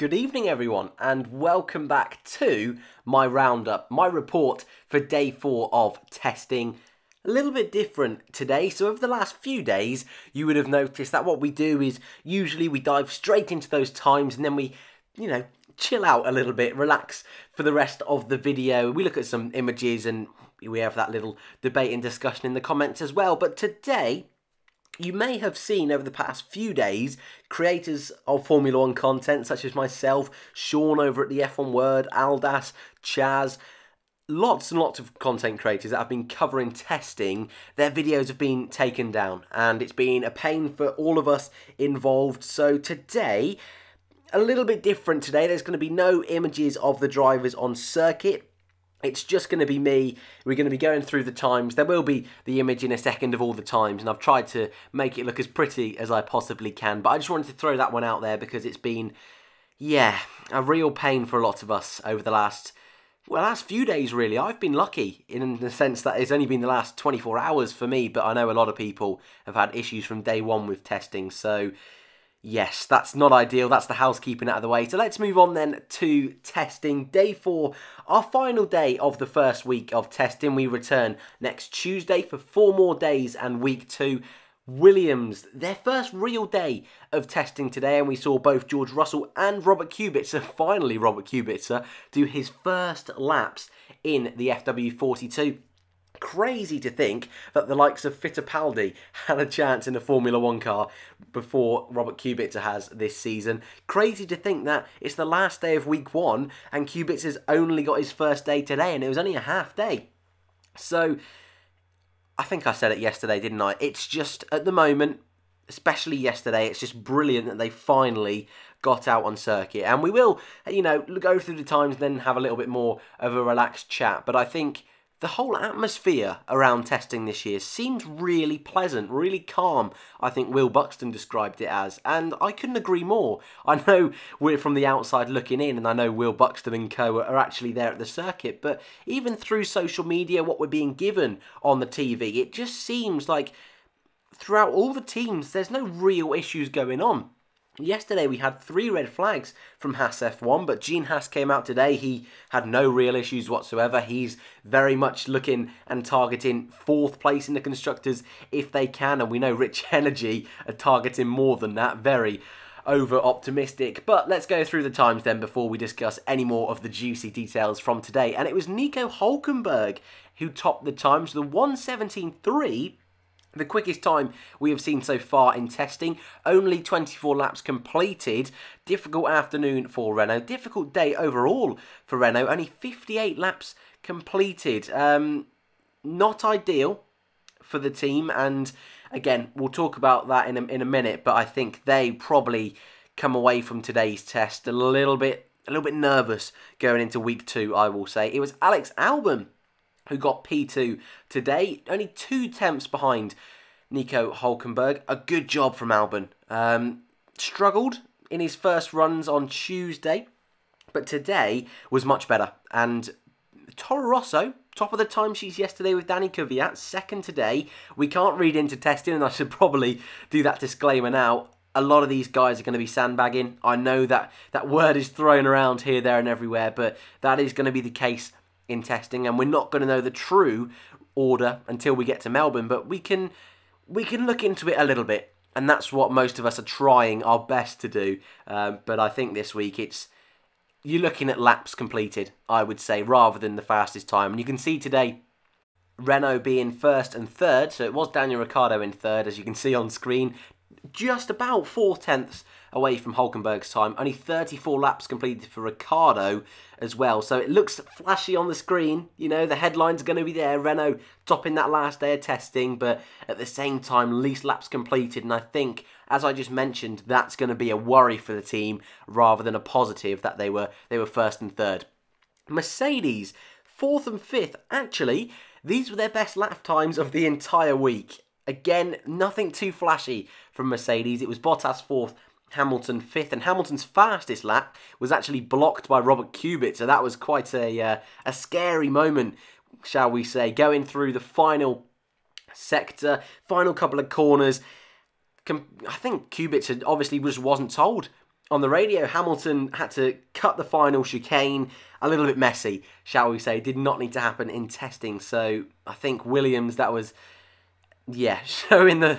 Good evening everyone and welcome back to my roundup, my report for day 4 of testing. A little bit different today, so over the last few days you would have noticed that what we do is usually we dive straight into those times and then we, chill out a little bit, relax for the rest of the video. We look at some images and we have that little debate and discussion in the comments as well, but today you may have seen over the past few days creators of Formula 1 content such as myself, Sean over at the F1 Word, Aldas, Chaz, lots and lots of content creators that have been covering testing. Their videos have been taken down and it's been a pain for all of us involved. So today, a little bit different today. There's going to be no images of the drivers on circuit. It's just going to be me. We're going to be going through the times. There will be the image in a second of all the times, and I've tried to make it look as pretty as I possibly can. But I just wanted to throw that one out there because it's been, a real pain for a lot of us over the last few days, really. I've been lucky in the sense that it's only been the last 24 hours for me, but I know a lot of people have had issues from day one with testing, so yes, that's not ideal. That's the housekeeping out of the way. So let's move on then to testing. Day 4, our final day of the first week of testing. We return next Tuesday for 4 more days and week 2. Williams, their first real day of testing today, and we saw both George Russell and Robert Kubica, finally Robert Kubica, do his first laps in the FW42. Crazy to think that the likes of Fittipaldi had a chance in a Formula 1 car before Robert Kubica has this season. Crazy to think that it's the last day of week 1 and Kubica's only got his first day today and it was only a half day. So, I think I said it yesterday, didn't I? It's just, at the moment, especially yesterday, it's just brilliant that they finally got out on circuit. And we will, go through the times and then have a little bit more of a relaxed chat. But I think the whole atmosphere around testing this year seems really pleasant, really calm. I think Will Buxton described it as, and I couldn't agree more. I know we're from the outside looking in, and I know Will Buxton and co are actually there at the circuit, but even through social media, what we're being given on the TV, it just seems like throughout all the teams, there's no real issues going on. Yesterday we had 3 red flags from Haas F1, but Gene Haas came out today. He had no real issues whatsoever. He's very much looking and targeting 4th place in the Constructors if they can, and we know Rich Energy are targeting more than that. Very over-optimistic. But let's go through the times then before we discuss any more of the juicy details from today. And it was Nico Hulkenberg who topped the times, the 1:17.3. The quickest time we have seen so far in testing, only 24 laps completed. Difficult afternoon for Renault, difficult day overall for Renault, only 58 laps completed. Not ideal for the team, and again, we'll talk about that in a minute, but I think they probably come away from today's test a little bit nervous going into week 2, I will say. It was Alex Albon who got P2 today, only 2 tenths behind Nico Hulkenberg. A good job from Albon. Struggled in his first runs on Tuesday, but today was much better. And Toro Rosso, top of the timesheets yesterday with Danny Kvyat, second today. We can't read into testing, and I should probably do that disclaimer now. A lot of these guys are going to be sandbagging. I know that word is thrown around here, there and everywhere, but that is going to be the case in testing, and we're not going to know the true order until we get to Melbourne, but we can look into it a little bit, and that's what most of us are trying our best to do. But I think this week you're looking at laps completed, I would say, rather than the fastest time. And you can see today Renault being 1st and 3rd, so it was Daniel Ricciardo in 3rd, as you can see on screen, just about 4 tenths away from Hulkenberg's time. Only 34 laps completed for Ricciardo as well. So it looks flashy on the screen. The headline's going to be there. Renault topping that last day of testing, but at the same time, least laps completed. And I think, as I just mentioned, that's going to be a worry for the team rather than a positive that they were 1st and 3rd. Mercedes, 4th and 5th. Actually, these were their best lap times of the entire week. Again, nothing too flashy from Mercedes. It was Bottas 4th, Hamilton 5th, and Hamilton's fastest lap was actually blocked by Robert Kubica, so that was quite a scary moment, shall we say, going through the final sector, final couple of corners. I think Kubica obviously just wasn't told on the radio, Hamilton had to cut the final chicane. A little bit messy, shall we say. Did not need to happen in testing. So I think Williams, that was, yeah, showing the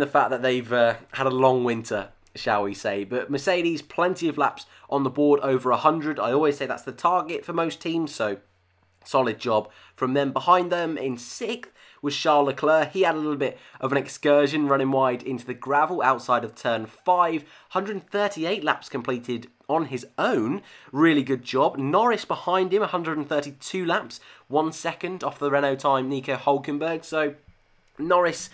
fact that they've had a long winter, shall we say. But Mercedes, plenty of laps on the board, over 100. I always say that's the target for most teams, so solid job from them. Behind them in 6th was Charles Leclerc. He had a little bit of an excursion running wide into the gravel outside of turn 5. 138 laps completed on his own. Really good job. Norris behind him, 132 laps. 1 second off the Renault time, Nico Hulkenberg. So Norris,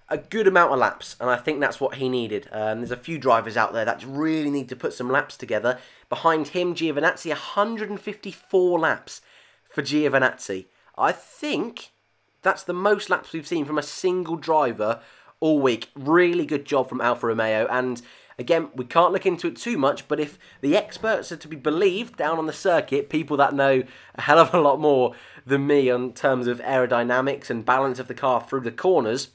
a good amount of laps, and I think that's what he needed. There's a few drivers out there that really need to put some laps together. Behind him, Giovinazzi, 154 laps for Giovinazzi. I think that's the most laps we've seen from a single driver all week. Really good job from Alfa Romeo. And again, we can't look into it too much, but if the experts are to be believed down on the circuit, people that know a hell of a lot more than me in terms of aerodynamics and balance of the car through the corners,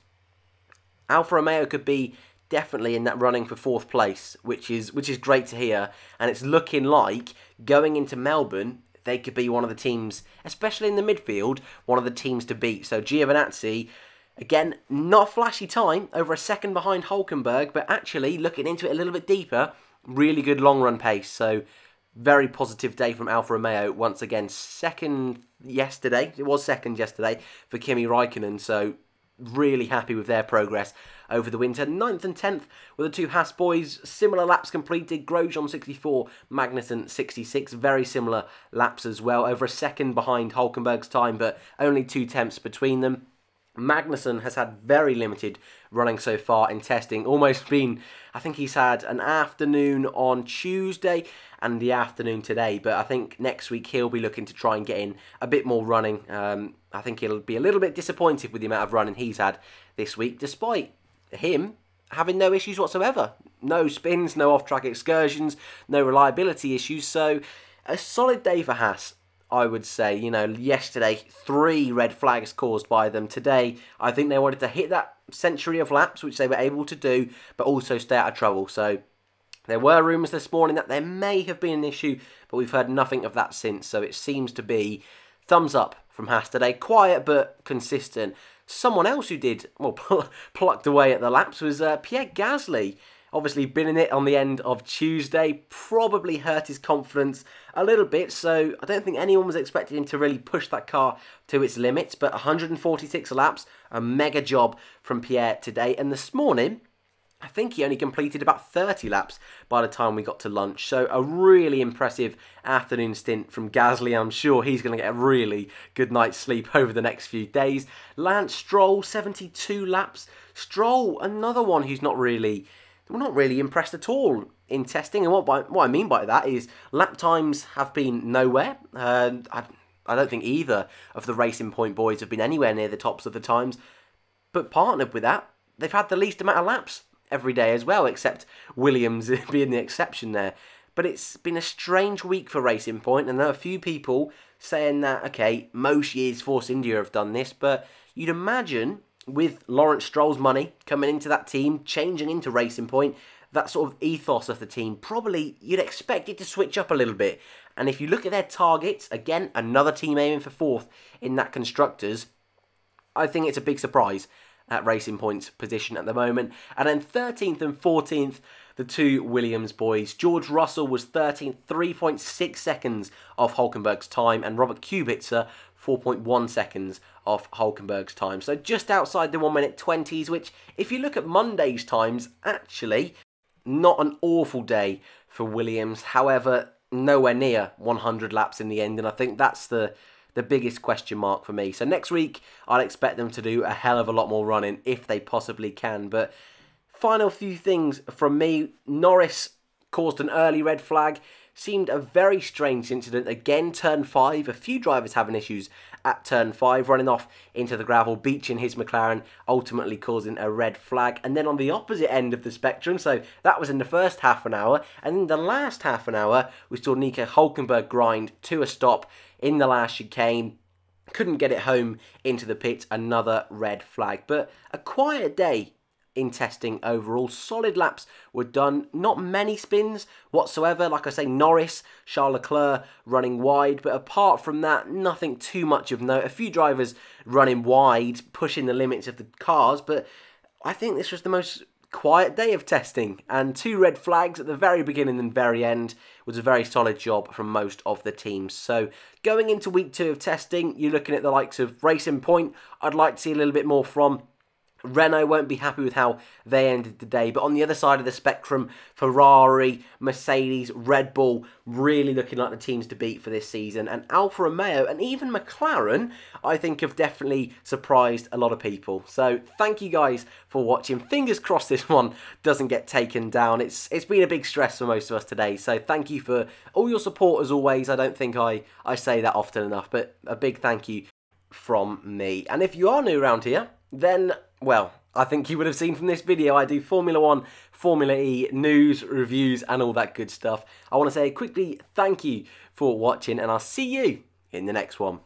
Alfa Romeo could be definitely in that running for 4th place, which is great to hear. And it's looking like going into Melbourne, they could be one of the teams, especially in the midfield, one of the teams to beat. So Giovinazzi, again, not a flashy time, over a second behind Hulkenberg, but actually, looking into it a little bit deeper, really good long run pace. So very positive day from Alfa Romeo. Once again, second yesterday for Kimi Räikkönen. So really happy with their progress over the winter. 9th and 10th were the two Haas boys. Similar laps completed. Grosjean 64, Magnussen 66. Very similar laps as well. Over a second behind Hulkenberg's time, but only 2 tenths between them. Magnussen has had very limited running so far in testing. Almost been, I think he's had an afternoon on Tuesday and the afternoon today. But I think next week he'll be looking to try and get in a bit more running. I think he'll be a little bit disappointed with the amount of running he's had this week, despite him having no issues whatsoever. No spins, no off-track excursions, no reliability issues. So a solid day for Haas, I would say. You know, yesterday, 3 red flags caused by them. Today, I think they wanted to hit that century of laps, which they were able to do, but also stay out of trouble. So there were rumours this morning that there may have been an issue, but we've heard nothing of that since. So it seems to be thumbs up from Haas today. Quiet but consistent. Someone else who did, well, plucked away at the laps was Pierre Gasly. Obviously been in it on the end of Tuesday, probably hurt his confidence a little bit, so I don't think anyone was expecting him to really push that car to its limits, but 146 laps, a mega job from Pierre today. And this morning, I think he only completed about 30 laps by the time we got to lunch. So a really impressive afternoon stint from Gasly. I'm sure he's going to get a really good night's sleep over the next few days. Lance Stroll, 72 laps. Stroll, another one who's not really impressed at all in testing. And what I mean by that is lap times have been nowhere. I don't think either of the Racing Point boys have been anywhere near the tops of the times. But partnered with that, they've had the least amount of laps every day as well, except Williams being the exception there. But it's been a strange week for Racing Point, and there are a few people saying that, okay, most years Force India have done this, but you'd imagine with Lawrence Stroll's money coming into that team, changing into Racing Point, that sort of ethos of the team, probably you'd expect it to switch up a little bit. And if you look at their targets, again, another team aiming for 4th in that Constructors, I think it's a big surprise at Racing Point's position at the moment. And then 13th and 14th, the two Williams boys. George Russell was 13th, 3.6 seconds off Hulkenberg's time, and Robert Kubica 4.1 seconds off Hulkenberg's time. So just outside the 1 minute 20s, which if you look at Monday's times, actually not an awful day for Williams. However, nowhere near 100 laps in the end, and I think that's the biggest question mark for me. So next week, I'd expect them to do a hell of a lot more running if they possibly can. But final few things from me. Norris caused an early red flag. Seemed a very strange incident. Again, turn 5. A few drivers having issues at turn 5, running off into the gravel, beaching his McLaren, ultimately causing a red flag. And then on the opposite end of the spectrum, so that was in the first half an hour, and in the last half an hour, we saw Nico Hulkenberg grind to a stop in the last chicane. Couldn't get it home into the pit, another red flag. But a quiet day in testing overall. Solid laps were done, not many spins whatsoever. Like I say, Norris, Charles Leclerc running wide, but apart from that, nothing too much of note. A few drivers running wide, pushing the limits of the cars, but I think this was the most quiet day of testing, and 2 red flags at the very beginning and very end was a very solid job from most of the teams. So going into week 2 of testing, you're looking at the likes of Racing Point. I'd like to see a little bit more from. Renault won't be happy with how they ended the day, but on the other side of the spectrum, Ferrari, Mercedes, Red Bull, really looking like the teams to beat for this season, and Alfa Romeo and even McLaren, I think, have definitely surprised a lot of people. So thank you guys for watching. Fingers crossed this one doesn't get taken down. It's been a big stress for most of us today, so thank you for all your support as always. I don't think I say that often enough, but a big thank you from me. And if you are new around here, then, well, I think you would have seen from this video I do Formula 1, Formula E, news, reviews and all that good stuff. I want to say quickly thank you for watching, and I'll see you in the next one.